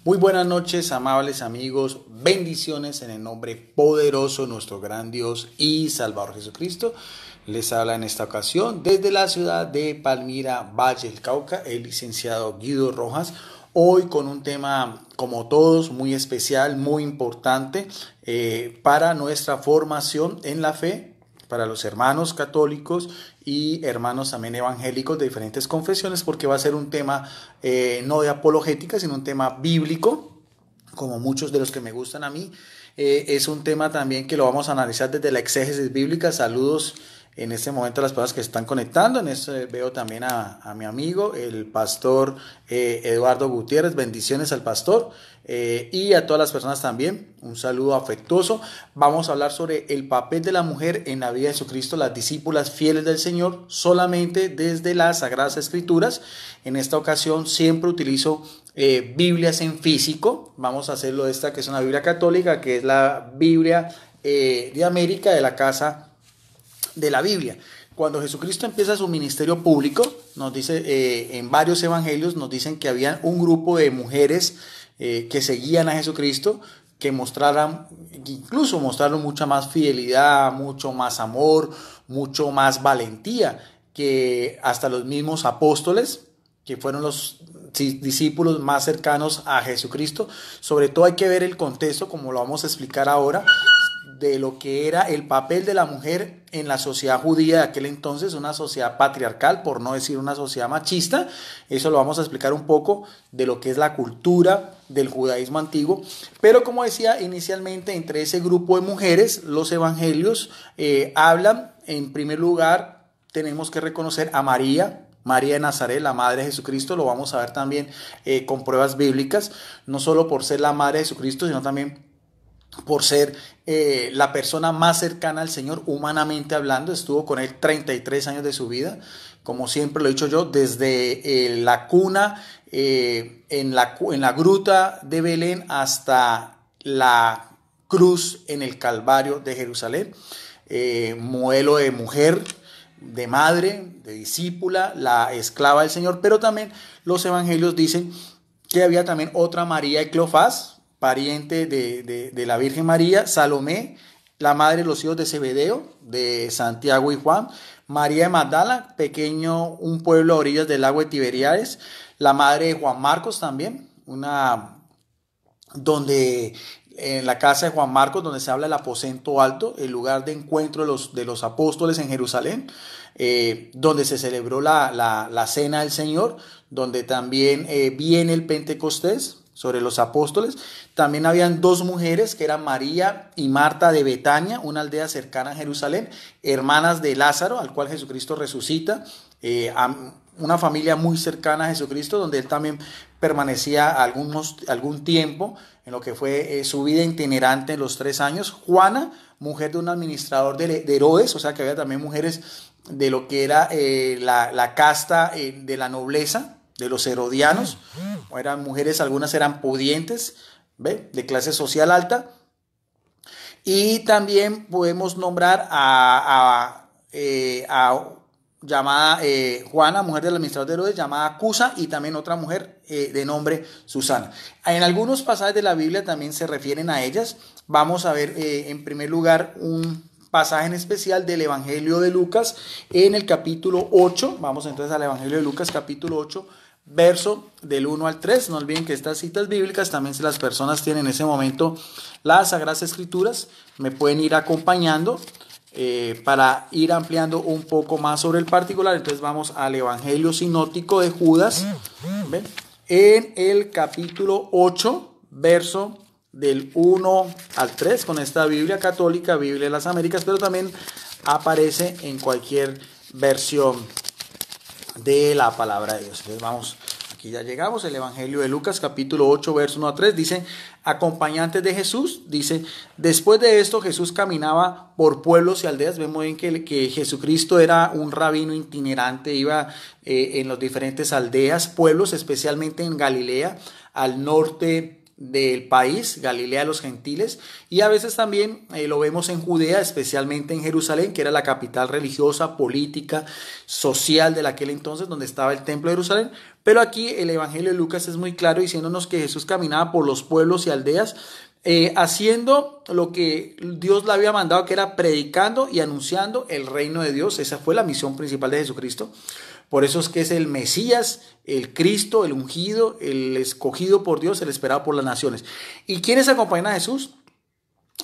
Muy buenas noches, amables amigos, bendiciones en el nombre poderoso de nuestro gran Dios y Salvador Jesucristo. Les habla en esta ocasión desde la ciudad de Palmira, Valle del Cauca, el licenciado Guido Rojas. Hoy con un tema, como todos, muy especial, muy importante para nuestra formación en la fe, para los hermanos católicos y hermanos también evangélicos de diferentes confesiones, porque va a ser un tema no de apologética, sino un tema bíblico, como muchos de los que me gustan a mí. Es un tema también que lo vamos a analizar desde la exégesis bíblica. Saludos en este momento a las personas que se están conectando. En este veo también a mi amigo, el pastor Eduardo Gutiérrez. Bendiciones al pastor y a todas las personas también. Un saludo afectuoso. Vamos a hablar sobre el papel de la mujer en la vida de Jesucristo, las discípulas fieles del Señor, solamente desde las Sagradas Escrituras. En esta ocasión siempre utilizo Biblias en físico. Vamos a hacerlo de esta que es una Biblia católica, que es la Biblia de América, de la Casa de la Biblia. Cuando Jesucristo empieza su ministerio público, nos dice en varios evangelios, nos dicen que había un grupo de mujeres que seguían a Jesucristo, que incluso mostraron mucha más fidelidad, mucho más amor, mucho más valentía que hasta los mismos apóstoles, que fueron los discípulos más cercanos a Jesucristo. Sobre todo hay que ver el contexto, como lo vamos a explicar ahora, de lo que era el papel de la mujer en la sociedad judía de aquel entonces, una sociedad patriarcal, por no decir una sociedad machista. Eso lo vamos a explicar un poco de lo que es la cultura del judaísmo antiguo. Pero como decía inicialmente, entre ese grupo de mujeres, los evangelios hablan, en primer lugar, tenemos que reconocer a María de Nazaret, la madre de Jesucristo. Lo vamos a ver también con pruebas bíblicas, no solo por ser la madre de Jesucristo, sino también por ser la persona más cercana al Señor, humanamente hablando. Estuvo con él 33 años de su vida, como siempre lo he dicho yo, desde la cuna en la gruta de Belén hasta la cruz en el Calvario de Jerusalén. Modelo de mujer, de madre, de discípula, la esclava del Señor. Pero también los evangelios dicen que había también otra María de Cleofás, pariente de la Virgen María, Salomé, la madre de los hijos de Zebedeo, de Santiago y Juan, María de Magdala, un pueblo a orillas del lago de Tiberíades, la madre de Juan Marcos también, donde en la casa de Juan Marcos, donde se habla del aposento alto, el lugar de encuentro de los apóstoles en Jerusalén, donde se celebró la cena del Señor, donde también viene el Pentecostés sobre los apóstoles. También habían dos mujeres, que eran María y Marta de Betania, una aldea cercana a Jerusalén, hermanas de Lázaro, al cual Jesucristo resucita, una familia muy cercana a Jesucristo, donde él también permanecía algún tiempo en lo que fue su vida itinerante en los 3 años. Juana, mujer de un administrador de Herodes, o sea que había también mujeres de lo que era la casta de la nobleza, de los herodianos. Eran mujeres, algunas eran pudientes, de clase social alta. Y también podemos nombrar a llamada Juana, mujer del administrador de Herodes, llamada Cusa, y también otra mujer de nombre Susana. En algunos pasajes de la Biblia también se refieren a ellas. Vamos a ver en primer lugar un pasaje en especial del Evangelio de Lucas en el capítulo 8. Vamos entonces al Evangelio de Lucas, capítulo 8, verso del 1 al 3. No olviden que estas citas bíblicas también, si las personas tienen en ese momento las Sagradas Escrituras, me pueden ir acompañando para ir ampliando un poco más sobre el particular. Entonces vamos al Evangelio sinóptico de Judas, ¿ven? En el capítulo 8, verso del 1 al 3, con esta Biblia católica, Biblia de las Américas, pero también aparece en cualquier versión de la palabra de Dios. Entonces vamos, aquí ya llegamos, el Evangelio de Lucas, capítulo 8, verso 1 a 3, dice: acompañantes de Jesús, dice, después de esto Jesús caminaba por pueblos y aldeas. Vemos bien que Jesucristo era un rabino itinerante, iba en las diferentes aldeas, pueblos, especialmente en Galilea, al norte del país, Galilea de los gentiles, y a veces también lo vemos en Judea, especialmente en Jerusalén, que era la capital religiosa, política, social de aquel entonces, donde estaba el templo de Jerusalén. Pero aquí el Evangelio de Lucas es muy claro diciéndonos que Jesús caminaba por los pueblos y aldeas, haciendo lo que Dios le había mandado, que era predicando y anunciando el reino de Dios. Esa fue la misión principal de Jesucristo. Por eso es que es el Mesías, el Cristo, el ungido, el escogido por Dios, el esperado por las naciones. ¿Y quiénes acompañan a Jesús?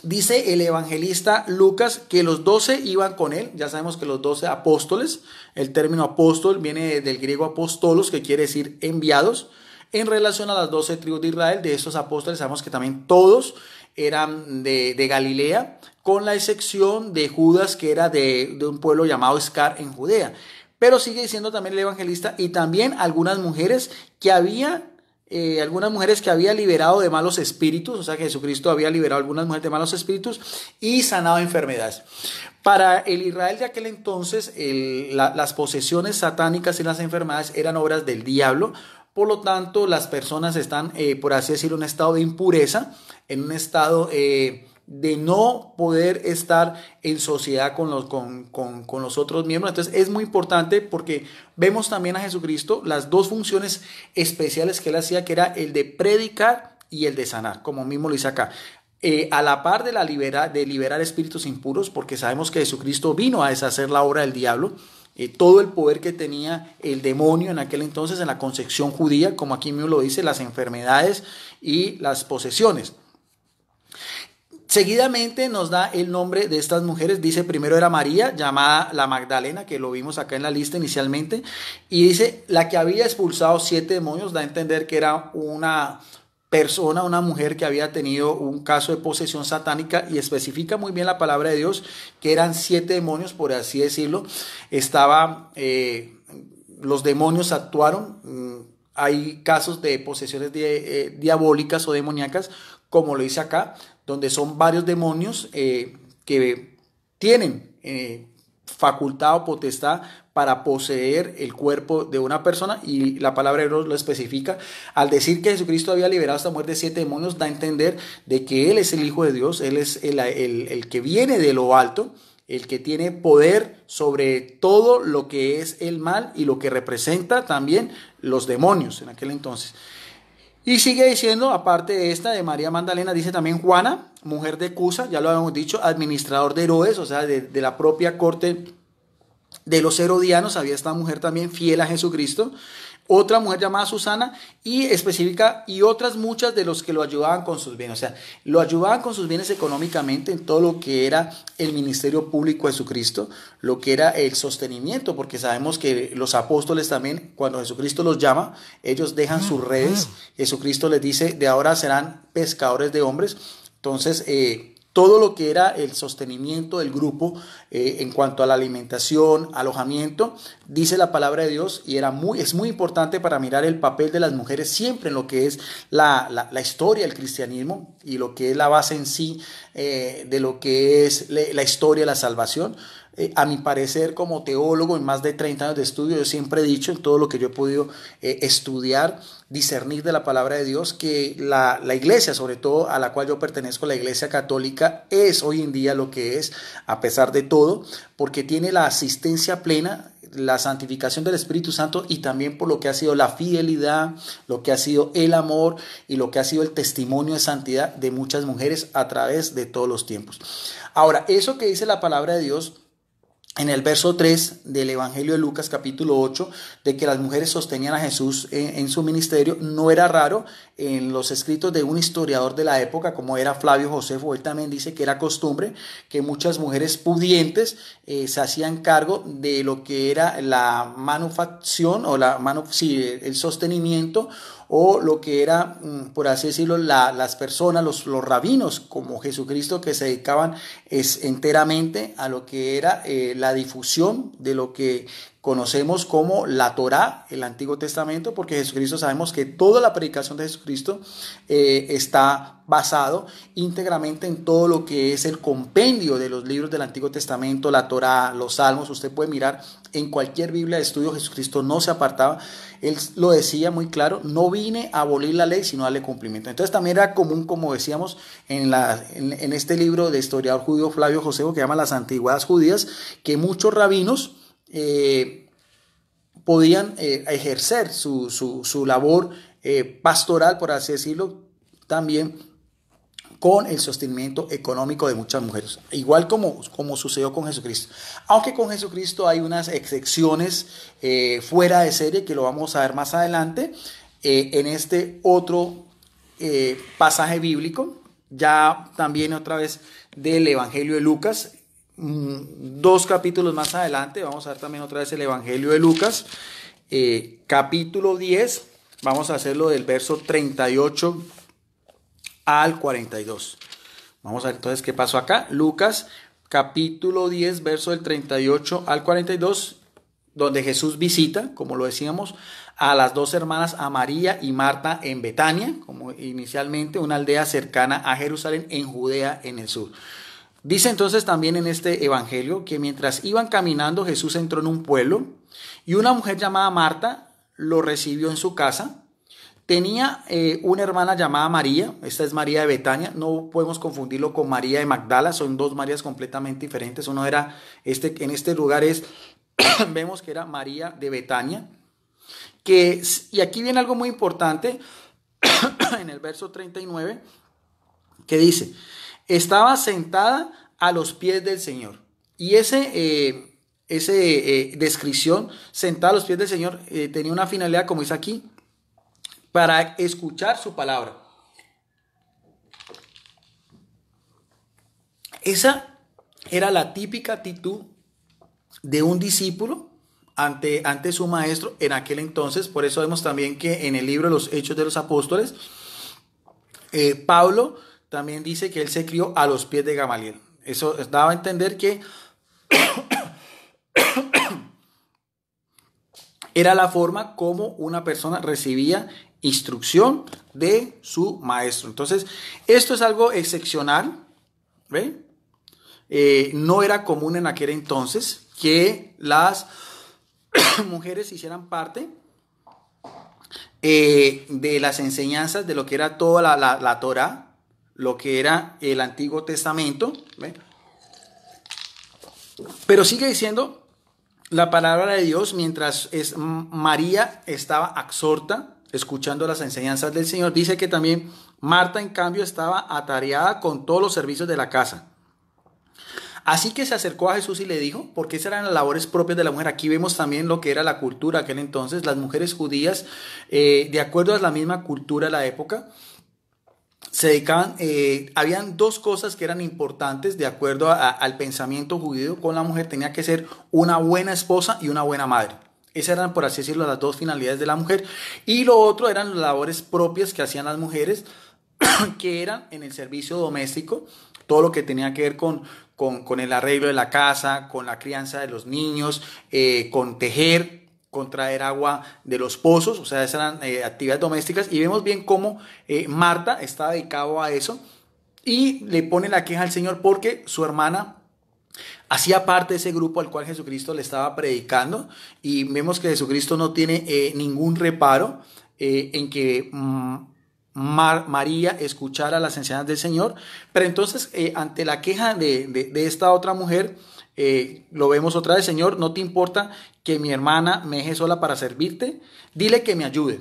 Dice el evangelista Lucas que los 12 iban con él. Ya sabemos que los 12 apóstoles, el término apóstol viene del griego apostolos, que quiere decir enviados. En relación a las 12 tribus de Israel, de estos apóstoles sabemos que también todos eran de Galilea, con la excepción de Judas, que era de un pueblo llamado Escar en Judea. Pero sigue diciendo también el evangelista, y también algunas mujeres que había liberado de malos espíritus, o sea que Jesucristo había liberado a algunas mujeres de malos espíritus y sanado enfermedades. Para el Israel de aquel entonces, las posesiones satánicas y las enfermedades eran obras del diablo. Por lo tanto, las personas están, por así decirlo, en un estado de impureza, en un estado de no poder estar en sociedad con los otros miembros. Entonces es muy importante porque vemos también a Jesucristo las dos funciones especiales que él hacía, que era el de predicar y el de sanar, como mismo lo dice acá. A la par de liberar espíritus impuros, porque sabemos que Jesucristo vino a deshacer la obra del diablo. Todo el poder que tenía el demonio en aquel entonces en la concepción judía, como aquí mismo lo dice, las enfermedades y las posesiones. Seguidamente nos da el nombre de estas mujeres. Dice, primero era María, llamada la Magdalena, que lo vimos acá en la lista inicialmente, y dice, la que había expulsado 7 demonios. Da a entender que era una persona, una mujer que había tenido un caso de posesión satánica, y especifica muy bien la palabra de Dios que eran 7 demonios, por así decirlo. Los demonios actuaron. Hay casos de posesiones diabólicas o demoníacas, como lo dice acá, donde son varios demonios que tienen facultad o potestad para poseer el cuerpo de una persona, y la palabra de Dios lo especifica. Al decir que Jesucristo había liberado a esta mujer de 7 demonios, da a entender de que Él es el Hijo de Dios, Él es el que viene de lo alto, el que tiene poder sobre todo lo que es el mal y lo que representa también los demonios en aquel entonces. Y sigue diciendo, aparte de esta de María Magdalena, dice también Juana, mujer de Cusa, ya lo habíamos dicho, administrador de Herodes, o sea, de la propia corte de los herodianos. Había esta mujer también fiel a Jesucristo. Otra mujer llamada Susana, y específica, y otras muchas de los que lo ayudaban con sus bienes. O sea, lo ayudaban con sus bienes económicamente en todo lo que era el ministerio público de Jesucristo, lo que era el sostenimiento, porque sabemos que los apóstoles también, cuando Jesucristo los llama, ellos dejan sus redes. Jesucristo les dice, de ahora serán pescadores de hombres. Entonces, todo lo que era el sostenimiento del grupo en cuanto a la alimentación, alojamiento, dice la palabra de Dios, y es muy importante para mirar el papel de las mujeres siempre en lo que es la historia del cristianismo y lo que es la base en sí de lo que es la historia de la salvación. A mi parecer, como teólogo en más de 30 años de estudio, yo siempre he dicho en todo lo que yo he podido estudiar, discernir de la palabra de Dios, que la iglesia, sobre todo a la cual yo pertenezco, la iglesia católica, es hoy en día lo que es, a pesar de todo, porque tiene la asistencia plena, la santificación del Espíritu Santo, y también por lo que ha sido la fidelidad, lo que ha sido el amor y lo que ha sido el testimonio de santidad de muchas mujeres a través de todos los tiempos. Ahora, eso que dice la palabra de Dios en el verso 3 del Evangelio de Lucas capítulo 8, de que las mujeres sostenían a Jesús en su ministerio, no era raro en los escritos de un historiador de la época, como era Flavio Josefo. Él también dice que era costumbre que muchas mujeres pudientes se hacían cargo de lo que era la manufacción o el sostenimiento, o lo que era, por así decirlo, las personas, los rabinos como Jesucristo, que se dedicaban enteramente a lo que era la difusión de lo que conocemos como la Torá, el Antiguo Testamento, porque Jesucristo, sabemos que toda la predicación de Jesucristo está basado íntegramente en todo lo que es el compendio de los libros del Antiguo Testamento, la Torá, los Salmos. Usted puede mirar en cualquier Biblia de estudio, Jesucristo no se apartaba. Él lo decía muy claro: no vine a abolir la ley, sino a darle cumplimiento. Entonces también era común, como decíamos, en este libro de historiador judío Flavio Josefo, que llama Las Antigüedades Judías, que muchos rabinos podían ejercer su labor pastoral, por así decirlo, también con el sostenimiento económico de muchas mujeres, igual como sucedió con Jesucristo. Aunque con Jesucristo hay unas excepciones fuera de serie, que lo vamos a ver más adelante en este otro pasaje bíblico, ya también otra vez del Evangelio de Lucas. 2 capítulos más adelante vamos a ver también otra vez el Evangelio de Lucas, capítulo 10, vamos a hacerlo del verso 38 al 42. Vamos a ver entonces qué pasó acá. Lucas capítulo 10, verso del 38 al 42, donde Jesús visita, como lo decíamos, a las dos hermanas, a María y Marta, en Betania, como inicialmente una aldea cercana a Jerusalén, en Judea, en el sur. Dice entonces también en este evangelio que mientras iban caminando, Jesús entró en un pueblo y una mujer llamada Marta lo recibió en su casa. Tenía una hermana llamada María. Esta es María de Betania, no podemos confundirlo con María de Magdala, son dos Marías completamente diferentes. Uno era, en este lugar vemos que era María de Betania, y aquí viene algo muy importante en el verso 39, que dice: estaba sentada a los pies del Señor. Y esa descripción, sentada a los pies del Señor, tenía una finalidad, como dice aquí, para escuchar su palabra. Esa era la típica actitud de un discípulo ante su maestro en aquel entonces. Por eso vemos también que en el libro de los Hechos de los Apóstoles, Pablo también dice que él se crió a los pies de Gamaliel. Eso daba a entender que era la forma como una persona recibía instrucción de su maestro. Entonces, esto es algo excepcional, ¿ve? No era común en aquel entonces que las mujeres hicieran parte de las enseñanzas de lo que era toda la Torá, lo que era el Antiguo Testamento, ¿ve? Pero sigue diciendo la palabra de Dios, mientras María estaba absorta escuchando las enseñanzas del Señor, dice que también Marta, en cambio, estaba atareada con todos los servicios de la casa. Así que se acercó a Jesús y le dijo, porque esas eran las labores propias de la mujer. Aquí vemos también lo que era la cultura aquel entonces. Las mujeres judías, de acuerdo a la misma cultura de la época, se dedicaban, habían dos cosas que eran importantes de acuerdo al pensamiento judío con la mujer. Tenía que ser una buena esposa y una buena madre. Esas eran, por así decirlo, las dos finalidades de la mujer. Y lo otro eran las labores propias que hacían las mujeres, que eran en el servicio doméstico, todo lo que tenía que ver con el arreglo de la casa, con la crianza de los niños, con tejer, con traer agua de los pozos. O sea, esas eran actividades domésticas. Y vemos bien cómo Marta estaba dedicado a eso y le pone la queja al Señor porque su hermana hacía parte de ese grupo al cual Jesucristo le estaba predicando. Y vemos que Jesucristo no tiene ningún reparo en que María escuchara las enseñanzas del Señor. Pero entonces, ante la queja de esta otra mujer, lo vemos otra vez: Señor, ¿no te importa que mi hermana me deje sola para servirte? Dile que me ayude.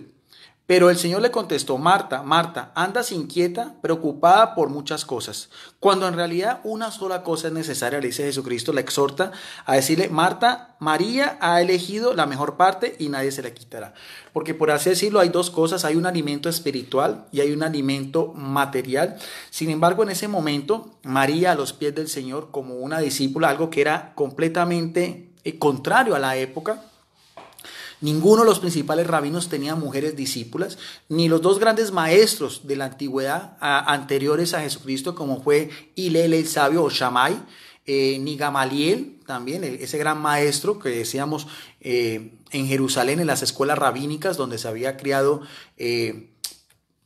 Pero el Señor le contestó: Marta, Marta, andas inquieta, preocupada por muchas cosas, cuando en realidad una sola cosa es necesaria. Le dice Jesucristo, la exhorta a decirle: Marta, María ha elegido la mejor parte y nadie se la quitará. Porque, por así decirlo, hay dos cosas: hay un alimento espiritual y hay un alimento material. Sin embargo, en ese momento, María, a los pies del Señor, como una discípula, algo que era completamente contrario a la época. Ninguno de los principales rabinos tenía mujeres discípulas, ni los dos grandes maestros de la antigüedad anteriores a Jesucristo, como fue Hillel el sabio o Shammai, ni Gamaliel, también ese gran maestro que decíamos en Jerusalén, en las escuelas rabínicas donde se había criado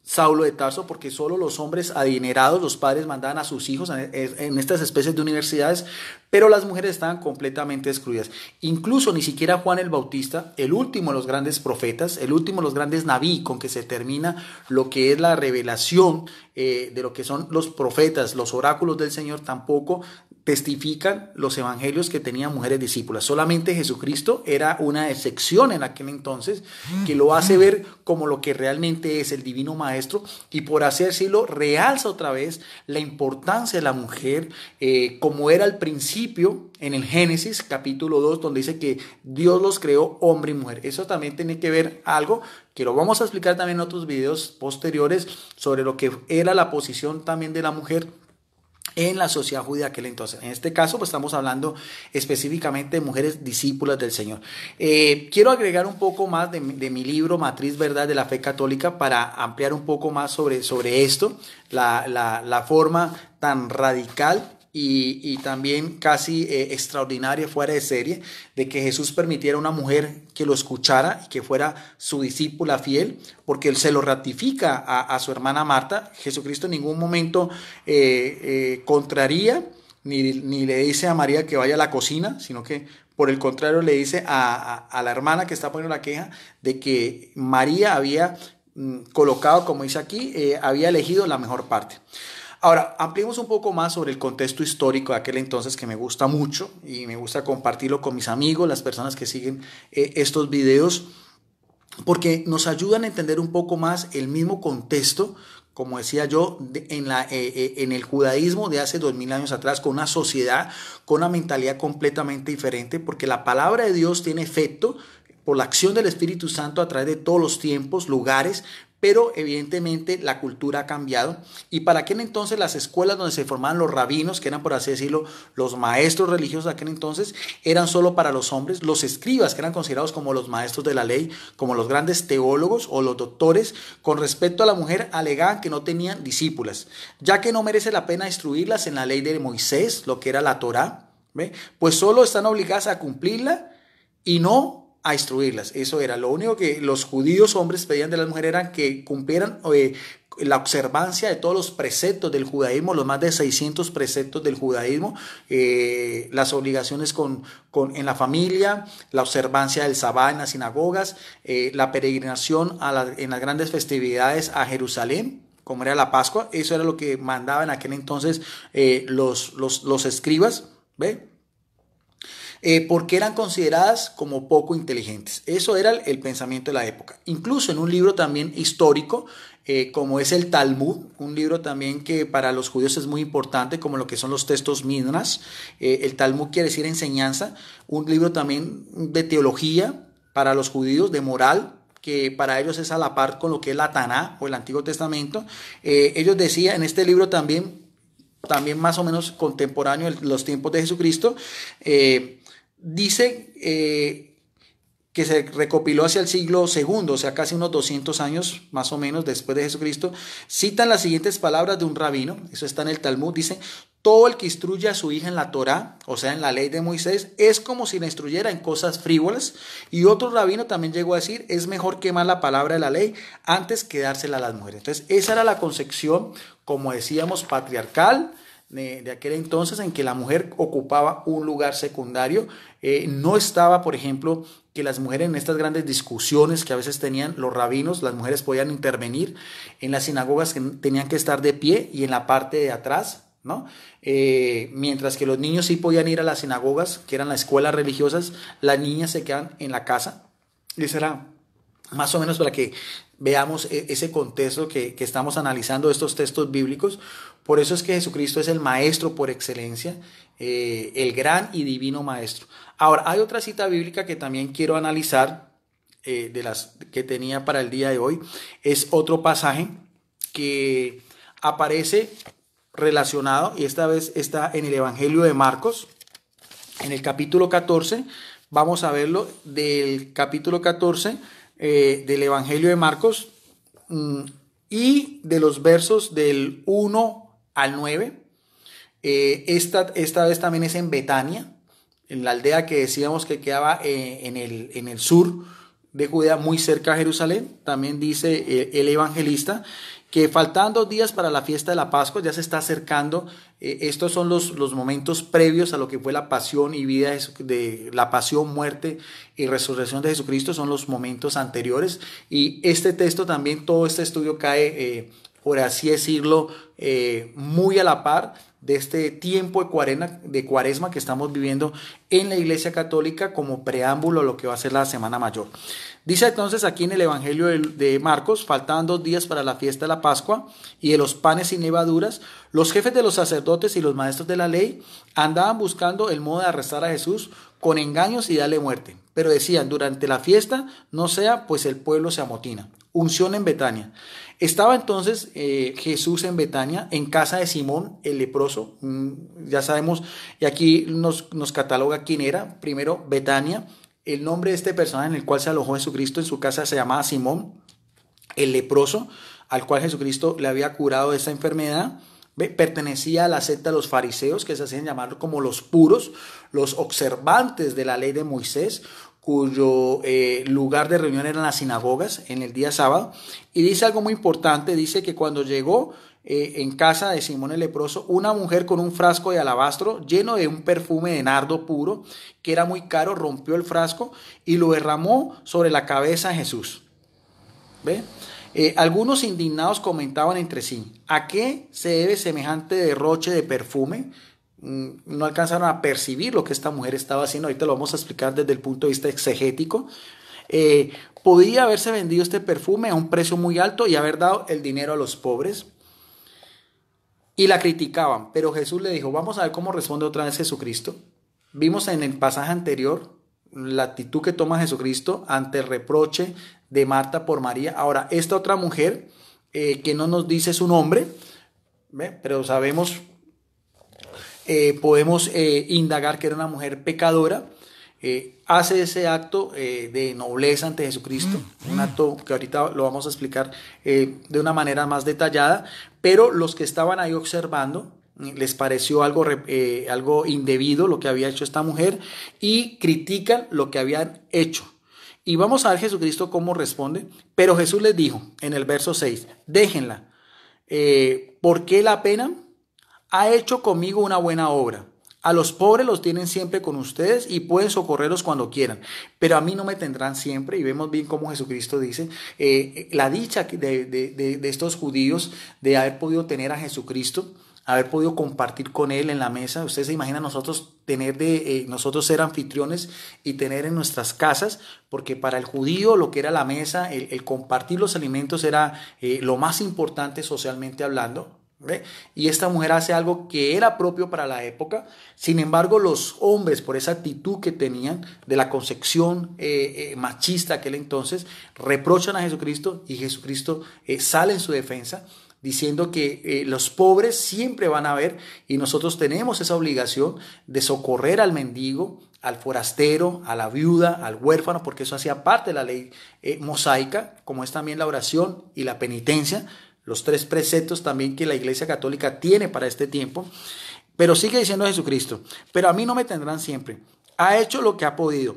Saulo de Tarso, porque solo los hombres adinerados, los padres mandaban a sus hijos en estas especies de universidades, pero las mujeres estaban completamente excluidas. Incluso ni siquiera Juan el Bautista, el último de los grandes profetas, el último de los grandes naví, con que se termina lo que es la revelación de lo que son los profetas, los oráculos del Señor, tampoco testifican los evangelios que tenían mujeres discípulas. Solamente Jesucristo era una excepción en aquel entonces, que lo hace ver como lo que realmente es el divino maestro, y por así decirlo realza otra vez la importancia de la mujer, como era al principio en el Génesis capítulo 2, donde dice que Dios los creó hombre y mujer. Eso también tiene que ver algo que lo vamos a explicar también en otros videos posteriores sobre lo que era la posición también de la mujer en la sociedad judía de aquel entonces. En este caso, pues estamos hablando específicamente de mujeres discípulas del Señor. Quiero agregar un poco más de mi libro Matriz Verdad de la Fe Católica para ampliar un poco más sobre esto, la forma tan radical y también casi extraordinaria, fuera de serie, de que Jesús permitiera a una mujer que lo escuchara y que fuera su discípula fiel, porque él se lo ratifica a su hermana Marta. Jesucristo en ningún momento contraría ni le dice a María que vaya a la cocina, sino que por el contrario le dice a la hermana que está poniendo la queja de que María había colocado, como dice aquí, había elegido la mejor parte. Ahora, ampliemos un poco más sobre el contexto histórico de aquel entonces, que me gusta mucho y me gusta compartirlo con mis amigos, las personas que siguen estos videos, porque nos ayudan a entender un poco más el mismo contexto, como decía yo, en el judaísmo de hace 2000 años atrás, con una sociedad, con una mentalidad completamente diferente, porque la palabra de Dios tiene efecto por la acción del Espíritu Santo a través de todos los tiempos, lugares, pero evidentemente la cultura ha cambiado, y para aquel entonces las escuelas donde se formaban los rabinos, que eran por así decirlo los maestros religiosos de aquel entonces, eran solo para los hombres. Los escribas, que eran considerados como los maestros de la ley, como los grandes teólogos o los doctores, con respecto a la mujer alegaban que no tenían discípulas, ya que no merece la pena instruirlas en la ley de Moisés, lo que era la Torá, ¿ve? Pues solo están obligadas a cumplirla y no a instruirlas. Eso era lo único que los judíos hombres pedían de las mujeres, eran que cumplieran la observancia de todos los preceptos del judaísmo, los más de 600 preceptos del judaísmo, las obligaciones en la familia, la observancia del sabá en las sinagogas, la peregrinación en las grandes festividades a Jerusalén, como era la Pascua. Eso era lo que mandaban en aquel entonces los escribas, ¿ve? Porque eran consideradas como poco inteligentes. Eso era el pensamiento de la época. Incluso en un libro también histórico, como es el Talmud, un libro también que para los judíos es muy importante, como lo que son los textos Midrash. El Talmud quiere decir enseñanza, un libro también de teología para los judíos, de moral, que para ellos es a la par con lo que es la Taná o el Antiguo Testamento. Ellos decían en este libro también más o menos contemporáneo en los tiempos de Jesucristo, dice que se recopiló hacia el siglo II, o sea, casi unos 200 años más o menos después de Jesucristo. Citan las siguientes palabras de un rabino, eso está en el Talmud, dice: todo el que instruye a su hija en la Torá, o sea, en la ley de Moisés, es como si la instruyera en cosas frívolas. Y otro rabino también llegó a decir: es mejor quemar la palabra de la ley antes que dársela a las mujeres. Entonces, esa era la concepción, como decíamos, patriarcal de aquel entonces, en que la mujer ocupaba un lugar secundario. No estaba, por ejemplo, que las mujeres en estas grandes discusiones que a veces tenían los rabinos, las mujeres podían intervenir en las sinagogas, que tenían que estar de pie y en la parte de atrás, ¿no? Mientras que los niños sí podían ir a las sinagogas, que eran las escuelas religiosas, las niñas se quedan en la casa. Y eso era más o menos para que veamos ese contexto que estamos analizando, estos textos bíblicos. Por eso es que Jesucristo es el maestro por excelencia, el gran y divino maestro. Ahora, hay otra cita bíblica que también quiero analizar, de las que tenía para el día de hoy. Es otro pasaje que aparece relacionado, y esta vez está en el Evangelio de Marcos, en el capítulo 14. Vamos a verlo del capítulo 14 del Evangelio de Marcos, y de los versos del 1 al 9. Esta vez también es en Betania, en la aldea que decíamos que quedaba en el sur de Judea, muy cerca de Jerusalén. También dice el evangelista que faltaban 2 días para la fiesta de la Pascua, ya se está acercando. Estos son los momentos previos a lo que fue la pasión y vida de la pasión, muerte y resurrección de Jesucristo, son los momentos anteriores. Y este texto también, todo este estudio cae, por así decirlo, muy a la par de este tiempo de cuaresma que estamos viviendo en la Iglesia Católica como preámbulo a lo que va a ser la Semana Mayor. Dice entonces aquí en el Evangelio de Marcos: faltaban 2 días para la fiesta de la Pascua y de los panes sin levaduras. Los jefes de los sacerdotes y los maestros de la ley andaban buscando el modo de arrestar a Jesús con engaños y darle muerte. Pero decían: durante la fiesta no sea, pues el pueblo se amotina. Unción en Betania. Estaba entonces Jesús en Betania, en casa de Simón el leproso. Ya sabemos, y aquí nos cataloga quién era. Primero, Betania. El nombre de este personaje en el cual se alojó Jesucristo en su casa se llamaba Simón el leproso, al cual Jesucristo le había curado de esa enfermedad. Pertenecía a la secta de los fariseos, que se hacían llamar como los puros, los observantes de la ley de Moisés, cuyo lugar de reunión eran las sinagogas en el día sábado. Y dice algo muy importante, dice que cuando llegó en casa de Simón el leproso, una mujer con un frasco de alabastro lleno de un perfume de nardo puro, que era muy caro, rompió el frasco y lo derramó sobre la cabeza de Jesús. ¿Ve? Algunos indignados comentaban entre sí: ¿a qué se debe semejante derroche de perfume? No alcanzaron a percibir lo que esta mujer estaba haciendo. Ahorita lo vamos a explicar desde el punto de vista exegético. Podía haberse vendido este perfume a un precio muy alto y haber dado el dinero a los pobres. Y la criticaban, pero Jesús le dijo: vamos a ver cómo responde otra vez Jesucristo. Vimos en el pasaje anterior la actitud que toma Jesucristo ante el reproche de Marta por María. Ahora, esta otra mujer, que no nos dice su nombre, pero sabemos, podemos indagar que era una mujer pecadora, hace ese acto de nobleza ante Jesucristo, un acto que ahorita lo vamos a explicar de una manera más detallada, pero los que estaban ahí observando les pareció algo indebido lo que había hecho esta mujer y critican lo que habían hecho. Y vamos a ver Jesucristo cómo responde. Pero Jesús les dijo en el verso 6, déjenla. ¿Por qué la pena? Ha hecho conmigo una buena obra. A los pobres los tienen siempre con ustedes y pueden socorrerlos cuando quieran, pero a mí no me tendrán siempre. Y vemos bien cómo Jesucristo dice la dicha de estos judíos de haber podido tener a Jesucristo, haber podido compartir con él en la mesa. Ustedes se imaginan nosotros nosotros ser anfitriones y tener en nuestras casas, porque para el judío lo que era la mesa, el compartir los alimentos era lo más importante socialmente hablando. ¿Ve? Y esta mujer hace algo que era propio para la época. Sin embargo, los hombres, por esa actitud que tenían de la concepción machista aquel entonces, reprochan a Jesucristo y Jesucristo sale en su defensa, diciendo que los pobres siempre van a haber y nosotros tenemos esa obligación de socorrer al mendigo, al forastero, a la viuda, al huérfano, porque eso hacía parte de la ley mosaica, como es también la oración y la penitencia, los 3 preceptos también que la Iglesia Católica tiene para este tiempo. Pero sigue diciendo Jesucristo: pero a mí no me tendrán siempre. Ha hecho lo que ha podido.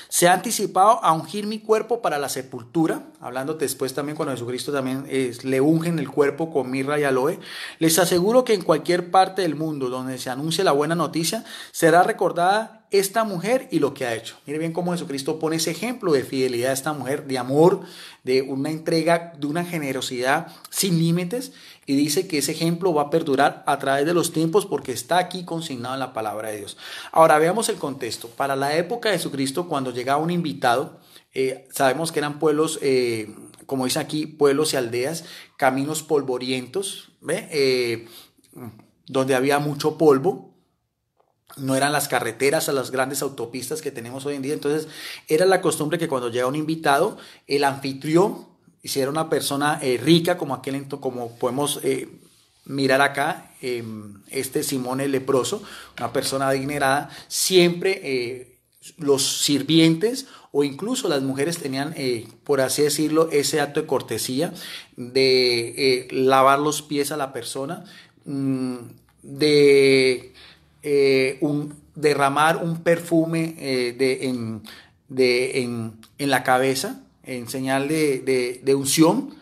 Se ha anticipado a ungir mi cuerpo para la sepultura, hablando después también cuando Jesucristo también le ungen el cuerpo con mirra y aloe. Les aseguro que en cualquier parte del mundo donde se anuncie la buena noticia, será recordada esta mujer y lo que ha hecho. Mire bien cómo Jesucristo pone ese ejemplo de fidelidad de esta mujer, de amor, de una entrega, de una generosidad sin límites, y dice que ese ejemplo va a perdurar a través de los tiempos porque está aquí consignado en la palabra de Dios. Ahora veamos el contexto. Para la época de Jesucristo, cuando llegaba un invitado, sabemos que eran pueblos, como dice aquí, pueblos y aldeas, caminos polvorientos, donde había mucho polvo. No eran las carreteras a las grandes autopistas que tenemos hoy en día. Entonces era la costumbre que cuando llega un invitado, el anfitrión, y si era una persona rica como como podemos mirar acá, este Simón el leproso, una persona adinerada, siempre los sirvientes o incluso las mujeres tenían, por así decirlo, ese acto de cortesía de lavar los pies a la persona, de derramar un perfume en la cabeza, en señal de unción,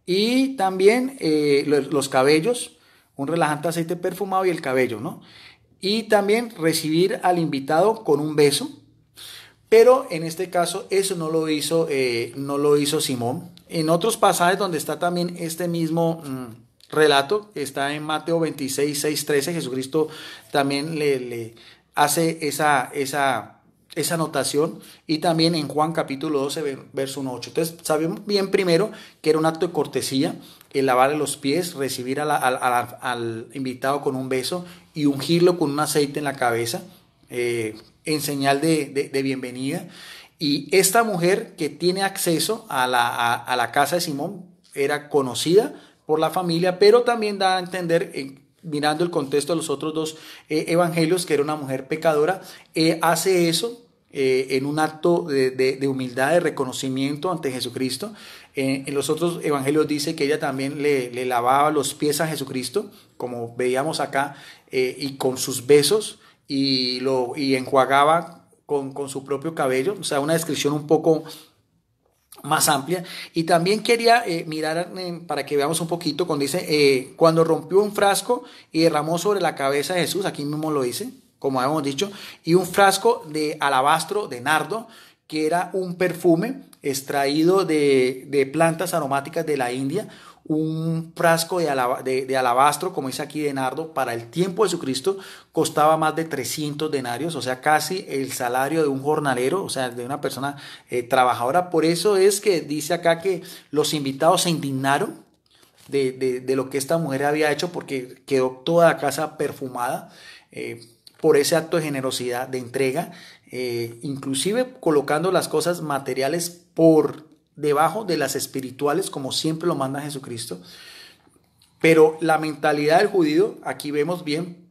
y también los cabellos, un relajante aceite perfumado y el cabello, ¿no? Y también recibir al invitado con un beso. Pero en este caso eso no lo hizo Simón. En otros pasajes donde está también este mismo relato, está en Mateo 26, 6, 13, Jesucristo también le hace esa anotación, y también en Juan capítulo 12, verso 1, 8. Entonces sabemos bien primero que era un acto de cortesía, el lavarle los pies, recibir al invitado con un beso y ungirlo con un aceite en la cabeza, en señal de bienvenida. Y esta mujer que tiene acceso a la casa de Simón era conocida por la familia, pero también da a entender, mirando el contexto de los otros dos evangelios, que era una mujer pecadora. Hace eso en un acto de humildad, de reconocimiento ante Jesucristo. En los otros evangelios dice que ella también le lavaba los pies a Jesucristo, como veíamos acá, y con sus besos, y enjuagaba con su propio cabello. O sea, una descripción un poco más amplia. Y también quería mirar para que veamos un poquito cuando dice, cuando rompió un frasco y derramó sobre la cabeza de Jesús, aquí mismo lo dice, como habíamos dicho, y un frasco de alabastro, de nardo, que era un perfume extraído de plantas aromáticas de la India. Un frasco de alabastro, como dice aquí, de nardo, para el tiempo de Jesucristo costaba más de 300 denarios, o sea, casi el salario de un jornalero, o sea, de una persona trabajadora. Por eso es que dice acá que los invitados se indignaron de lo que esta mujer había hecho, porque quedó toda la casa perfumada por ese acto de generosidad, de entrega, inclusive colocando las cosas materiales por debajo de las espirituales, como siempre lo manda Jesucristo. Pero la mentalidad del judío, aquí vemos bien,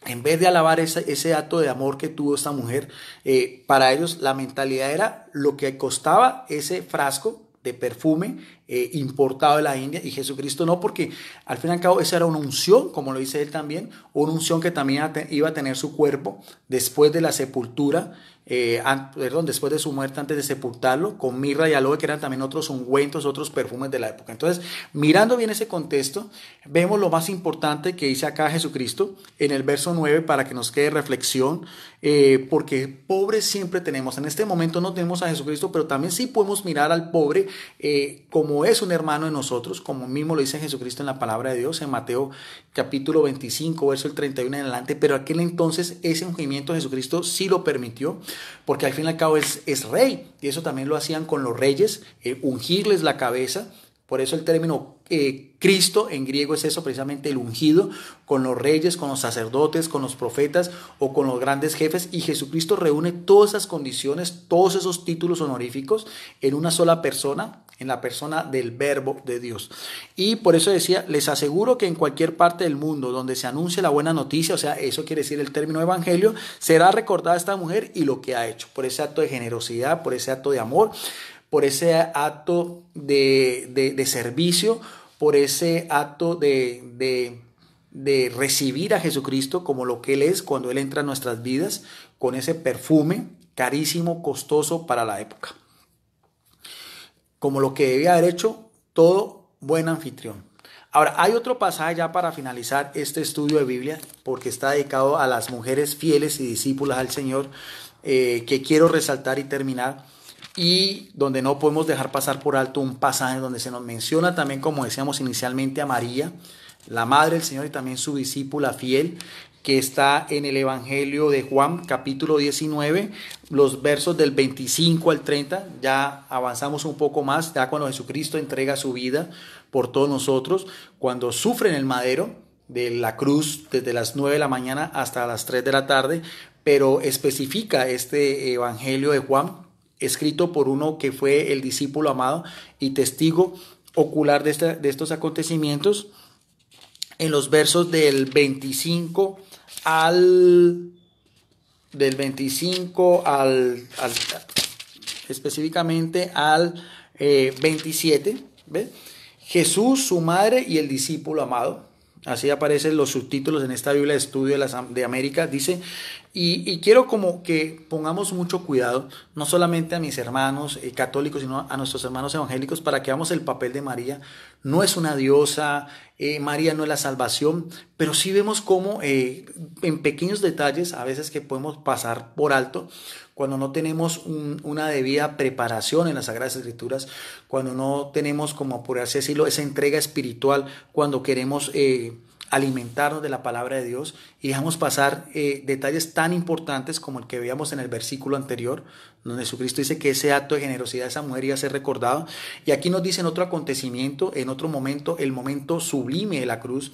en vez de alabar ese acto de amor que tuvo esta mujer, para ellos la mentalidad era lo que costaba ese frasco de perfume importado de la India, y Jesucristo no, porque al fin y al cabo esa era una unción, como lo dice él también, una unción que también iba a tener su cuerpo después de la sepultura, después de su muerte, antes de sepultarlo, con mirra y aloe, que eran también otros ungüentos, otros perfumes de la época. Entonces, mirando bien ese contexto, vemos lo más importante que dice acá Jesucristo en el verso 9, para que nos quede reflexión, porque pobres siempre tenemos. En este momento no tenemos a Jesucristo, pero también sí podemos mirar al pobre como es un hermano de nosotros, como mismo lo dice Jesucristo en la palabra de Dios, en Mateo capítulo 25, verso el 31 en adelante. Pero aquel entonces ese ungimiento de Jesucristo sí lo permitió, porque al fin y al cabo es rey, y eso también lo hacían con los reyes, ungirles la cabeza. Por eso el término Cristo en griego es eso, precisamente el ungido, con los reyes, con los sacerdotes, con los profetas o con los grandes jefes. Y Jesucristo reúne todas esas condiciones, todos esos títulos honoríficos en una sola persona, en la persona del Verbo de Dios. Y por eso decía, les aseguro que en cualquier parte del mundo donde se anuncie la buena noticia, o sea, eso quiere decir el término evangelio, será recordada esta mujer y lo que ha hecho, por ese acto de generosidad, por ese acto de amor, por ese acto de servicio, por ese acto de recibir a Jesucristo como lo que Él es cuando Él entra en nuestras vidas, con ese perfume carísimo, costoso para la época. Como lo que debía haber hecho todo buen anfitrión. Ahora, hay otro pasaje ya para finalizar este estudio de Biblia, porque está dedicado a las mujeres fieles y discípulas al Señor, que quiero resaltar y terminar. Y donde no podemos dejar pasar por alto un pasaje donde se nos menciona también, como decíamos inicialmente, a María, la madre del Señor y también su discípula fiel, que está en el Evangelio de Juan, capítulo 19, los versos del 25 al 30. Ya avanzamos un poco más, ya cuando Jesucristo entrega su vida por todos nosotros, cuando sufre en el madero de la cruz desde las 9 de la mañana hasta las 3 de la tarde, pero especifica este Evangelio de Juan, escrito por uno que fue el discípulo amado y testigo ocular de estos acontecimientos, en los versos del 25 específicamente al 27, ¿ves? Jesús, su madre y el discípulo amado. así aparecen los subtítulos en esta Biblia de Estudio de América, dice, y quiero como que pongamos mucho cuidado, no solamente a mis hermanos católicos, sino a nuestros hermanos evangélicos, para que veamos el papel de María. No es una diosa, María no es la salvación, pero sí vemos cómo en pequeños detalles, a veces que podemos pasar por alto, cuando no tenemos una debida preparación en las Sagradas Escrituras, cuando no tenemos, como por así decirlo, esa entrega espiritual, cuando queremos alimentarnos de la palabra de Dios y dejamos pasar detalles tan importantes como el que veíamos en el versículo anterior, donde Jesucristo dice que ese acto de generosidad de esa mujer iba a ser recordado. Y aquí nos dice en otro acontecimiento, en otro momento, el momento sublime de la cruz,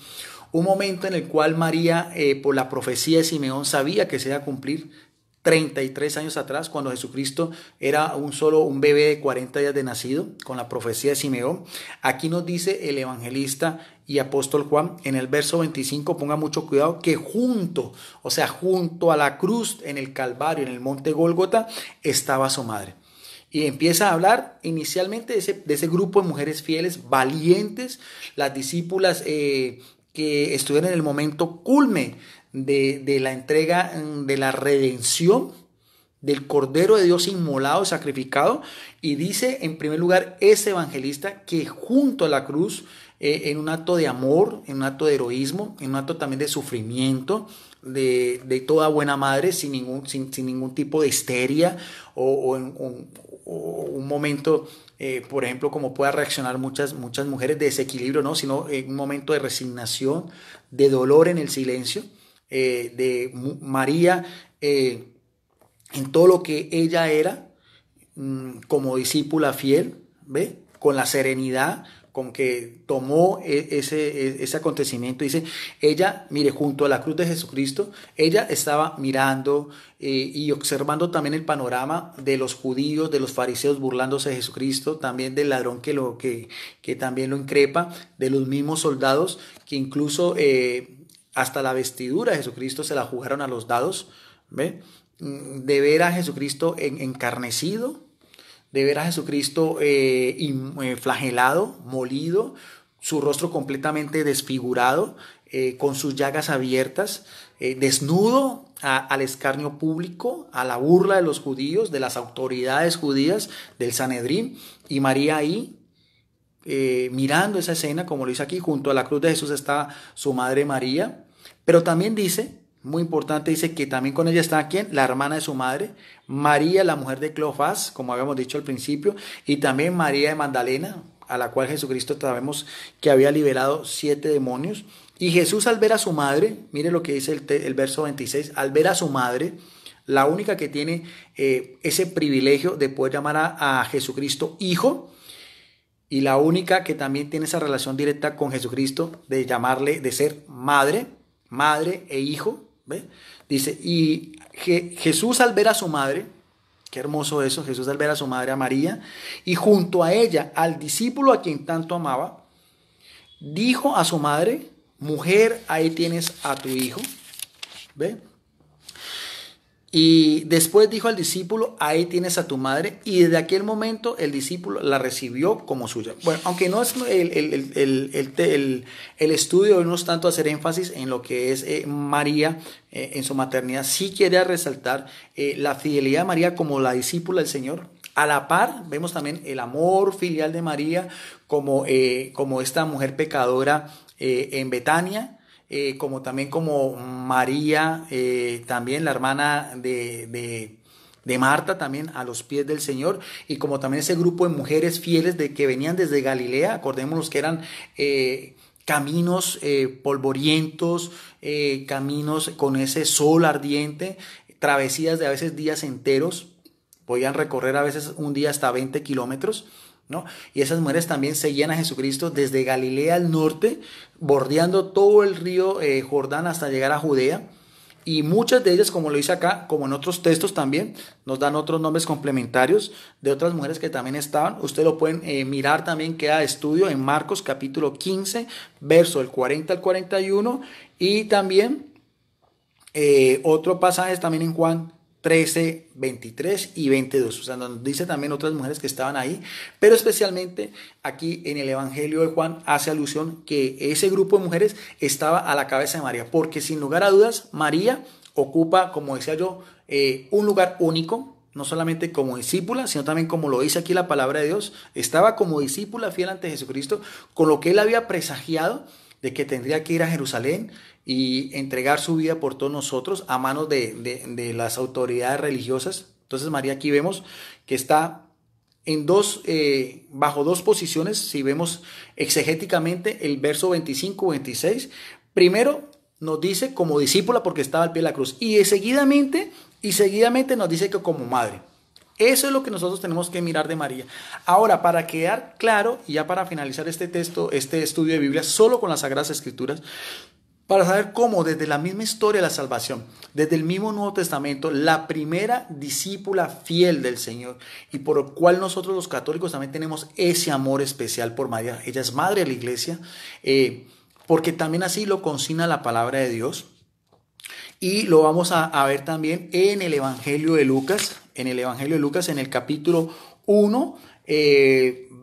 un momento en el cual María, por la profecía de Simeón, sabía que se iba a cumplir 33 años atrás, cuando Jesucristo era un bebé de 40 días de nacido, con la profecía de Simeón. Aquí nos dice el evangelista y apóstol Juan, en el verso 25, ponga mucho cuidado, que junto a la cruz en el Calvario, en el monte Gólgota, estaba su madre. Y empieza a hablar inicialmente de ese grupo de mujeres fieles, valientes, las discípulas que estuvieron en el momento culme de la entrega, de la redención del Cordero de Dios inmolado, sacrificado. Y dice en primer lugar ese evangelista que junto a la cruz, en un acto de amor, en un acto de heroísmo, en un acto también de sufrimiento de toda buena madre, sin ningún tipo de histeria o un momento, por ejemplo, como pueda reaccionar muchas mujeres, de desequilibrio, ¿no? Sino en un momento de resignación, de dolor en el silencio, de María, en todo lo que ella era, como discípula fiel, ¿ve? Con la serenidad con que tomó ese acontecimiento. Dice, ella, mire, junto a la cruz de Jesucristo, ella estaba mirando y observando también el panorama de los judíos, de los fariseos burlándose de Jesucristo, también del ladrón que también lo increpa, de los mismos soldados que incluso hasta la vestidura de Jesucristo se la jugaron a los dados, ¿ve? De ver a Jesucristo encarnecido, de ver a Jesucristo flagelado, molido, su rostro completamente desfigurado, con sus llagas abiertas, desnudo al escarnio público, a la burla de los judíos, de las autoridades judías, del Sanedrín, y María ahí mirando esa escena, como lo dice aquí, junto a la cruz de Jesús está su madre María, pero también dice, muy importante, dice que también con ella está ¿quién? La hermana de su madre, María, la mujer de Cleofás, como habíamos dicho al principio, y también María de Magdalena, a la cual Jesucristo sabemos que había liberado 7 demonios. Y Jesús, al ver a su madre, mire lo que dice el verso 26, al ver a su madre, la única que tiene ese privilegio de poder llamar a Jesucristo hijo, y la única que también tiene esa relación directa con Jesucristo de llamarle, de ser madre e hijo, ¿ve? Dice, y Jesús, al ver a su madre, qué hermoso eso, Jesús al ver a su madre, a María, y junto a ella al discípulo a quien tanto amaba, dijo a su madre, mujer, ahí tienes a tu hijo, ¿ve? Y después dijo al discípulo, ahí tienes a tu madre, y desde aquel momento el discípulo la recibió como suya. Bueno, aunque no es el estudio, no es tanto hacer énfasis en lo que es María en su maternidad, sí quiere resaltar la fidelidad de María como la discípula del Señor. A la par, vemos también el amor filial de María como esta mujer pecadora en Betania, como también como María, también la hermana de Marta, también a los pies del Señor, y como también ese grupo de mujeres fieles que venían desde Galilea, acordémonos que eran caminos polvorientos, caminos con ese sol ardiente, travesías de a veces días enteros, podían recorrer a veces un día hasta 20 kilómetros, ¿no? Y esas mujeres también seguían a Jesucristo desde Galilea al norte, bordeando todo el río Jordán hasta llegar a Judea. Y muchas de ellas, como lo dice acá, como en otros textos también, nos dan otros nombres complementarios de otras mujeres que también estaban. Ustedes lo pueden mirar también, queda de estudio en Marcos capítulo 15, verso del 40 al 41. Y también otro pasaje también en Juan 13, 23 y 22. O sea, nos dice también otras mujeres que estaban ahí, pero especialmente aquí en el Evangelio de Juan hace alusión que ese grupo de mujeres estaba a la cabeza de María, porque sin lugar a dudas María ocupa, como decía yo, un lugar único, no solamente como discípula, sino también como lo dice aquí la palabra de Dios, estaba como discípula fiel ante Jesucristo, con lo que él había presagiado de que tendría que ir a Jerusalén y entregar su vida por todos nosotros a manos de las autoridades religiosas. Entonces María aquí vemos que está en bajo dos posiciones, si vemos exegéticamente el verso 25-26, primero nos dice como discípula porque estaba al pie de la cruz y seguidamente nos dice que como madre. Eso es lo que nosotros tenemos que mirar de María. Ahora, para quedar claro, y ya para finalizar este texto, este estudio de Biblia, solo con las Sagradas Escrituras, para saber cómo desde la misma historia de la salvación, desde el mismo Nuevo Testamento, la primera discípula fiel del Señor y por lo cual nosotros los católicos también tenemos ese amor especial por María. Ella es madre de la iglesia, porque también así lo consigna la palabra de Dios. Y lo vamos a ver también en el Evangelio de Lucas, en el capítulo 1,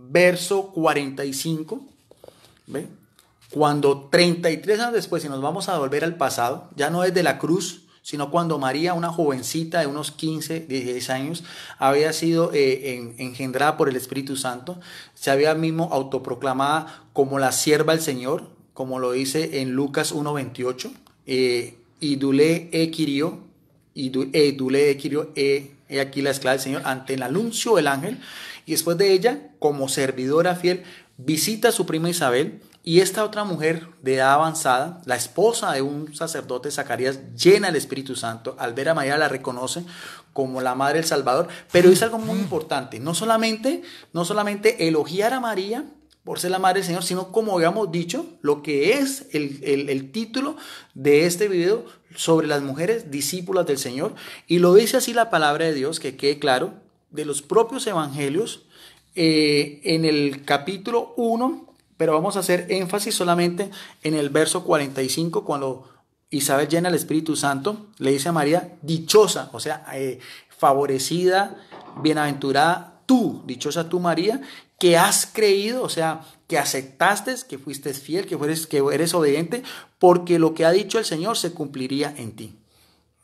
verso 45, ¿ve? Cuando 33 años después, si nos vamos a volver al pasado, ya no es de la cruz, sino cuando María, una jovencita de unos 15, 16 años, había sido engendrada por el Espíritu Santo, se había mismo autoproclamada como la sierva del Señor, como lo dice en Lucas 1:28, Idule e Quirio, aquí la esclava del Señor, ante el anuncio del ángel, y después de ella, como servidora fiel, visita a su prima Isabel, y esta otra mujer de edad avanzada, la esposa de un sacerdote, Zacarías, llena del Espíritu Santo, al ver a María la reconoce como la madre del Salvador, pero es algo muy importante, no solamente elogiar a María por ser la madre del Señor, sino como habíamos dicho, lo que es el título de este video sobre las mujeres discípulas del Señor, y lo dice así la palabra de Dios, que quede claro, de los propios evangelios, en el capítulo 1, pero vamos a hacer énfasis solamente en el verso 45, cuando Isabel llena el Espíritu Santo, le dice a María, dichosa, o sea, favorecida, bienaventurada tú, dichosa tú María, que has creído, o sea, que aceptaste, que fuiste fiel, que eres obediente, porque lo que ha dicho el Señor se cumpliría en ti.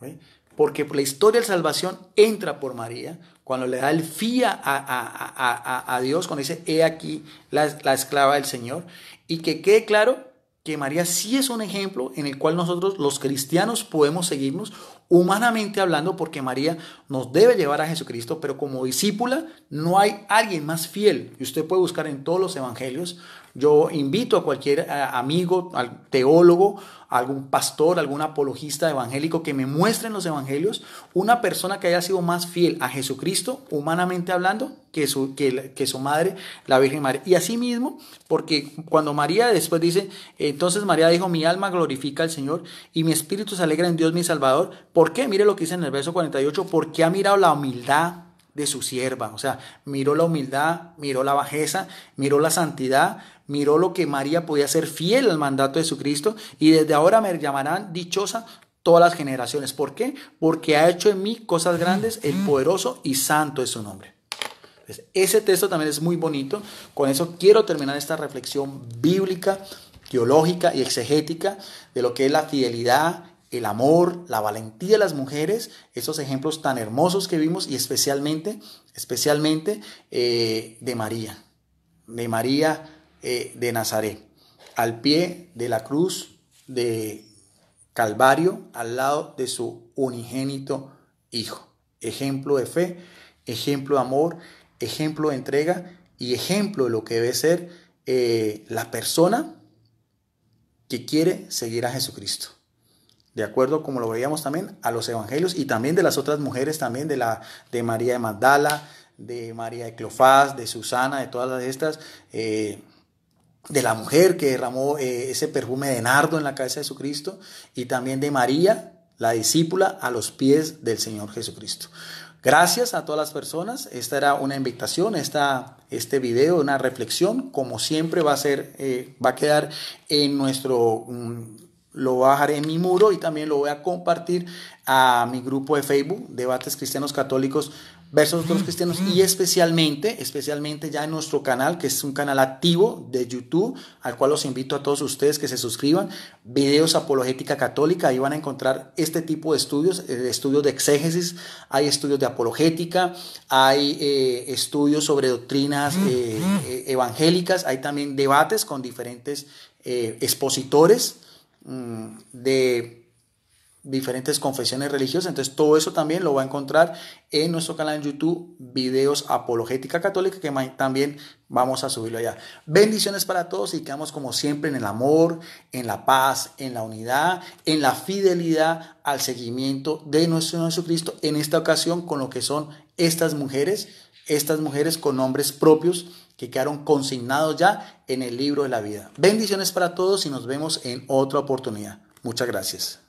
¿Sí? Porque la historia de salvación entra por María, cuando le da el fía a Dios, cuando dice, he aquí la esclava del Señor, y que quede claro que María sí es un ejemplo en el cual nosotros los cristianos podemos seguirnos humanamente hablando, porque María nos debe llevar a Jesucristo, pero como discípula no hay alguien más fiel, y usted puede buscar en todos los evangelios. Yo invito a cualquier amigo, al teólogo, a algún pastor, algún apologista evangélico que me muestre en los evangelios una persona que haya sido más fiel a Jesucristo, humanamente hablando, que su madre, la Virgen María. Y así mismo, porque cuando María después dice, entonces María dijo, mi alma glorifica al Señor y mi espíritu se alegra en Dios mi Salvador. ¿Por qué? Mire lo que dice en el verso 48, porque ha mirado la humildad de su sierva, o sea, miró la humildad, miró la bajeza, miró la santidad, miró lo que María podía ser fiel al mandato de Jesucristo, y desde ahora me llamarán dichosa todas las generaciones. ¿Por qué? Porque ha hecho en mí cosas grandes, el poderoso y santo es su nombre. Entonces, ese texto también es muy bonito. Con eso quiero terminar esta reflexión bíblica, teológica y exegética de lo que es la fidelidad, el amor, la valentía de las mujeres, esos ejemplos tan hermosos que vimos, y especialmente de María de Nazaret, al pie de la cruz de Calvario, al lado de su unigénito Hijo. Ejemplo de fe, ejemplo de amor, ejemplo de entrega y ejemplo de lo que debe ser la persona que quiere seguir a Jesucristo. De acuerdo, como lo veíamos también a los evangelios, y también de las otras mujeres, también de María de Magdala, de María de Cleofás, de Susana, de todas estas, de la mujer que derramó ese perfume de nardo en la cabeza de Jesucristo, y también de María, la discípula, a los pies del Señor Jesucristo. Gracias a todas las personas. Esta era una invitación, este video, una reflexión, como siempre va a quedar en nuestro lo voy a dejar en mi muro y también lo voy a compartir a mi grupo de Facebook, Debates Cristianos Católicos versus otros cristianos, y especialmente ya en nuestro canal, que es un canal activo de YouTube, al cual los invito a todos ustedes que se suscriban. Videos Apologética Católica, ahí van a encontrar este tipo de estudios de exégesis, hay estudios de apologética, hay estudios sobre doctrinas evangélicas, hay también debates con diferentes expositores de diferentes confesiones religiosas. Entonces todo eso también lo va a encontrar en nuestro canal en YouTube, Videos Apologética Católica, que también vamos a subirlo allá. Bendiciones para todos y quedamos como siempre en el amor, en la paz, en la unidad, en la fidelidad al seguimiento de nuestro Señor Jesucristo, en esta ocasión con lo que son estas mujeres con nombres propios que quedaron consignados ya en el libro de la vida. Bendiciones para todos y nos vemos en otra oportunidad. Muchas gracias.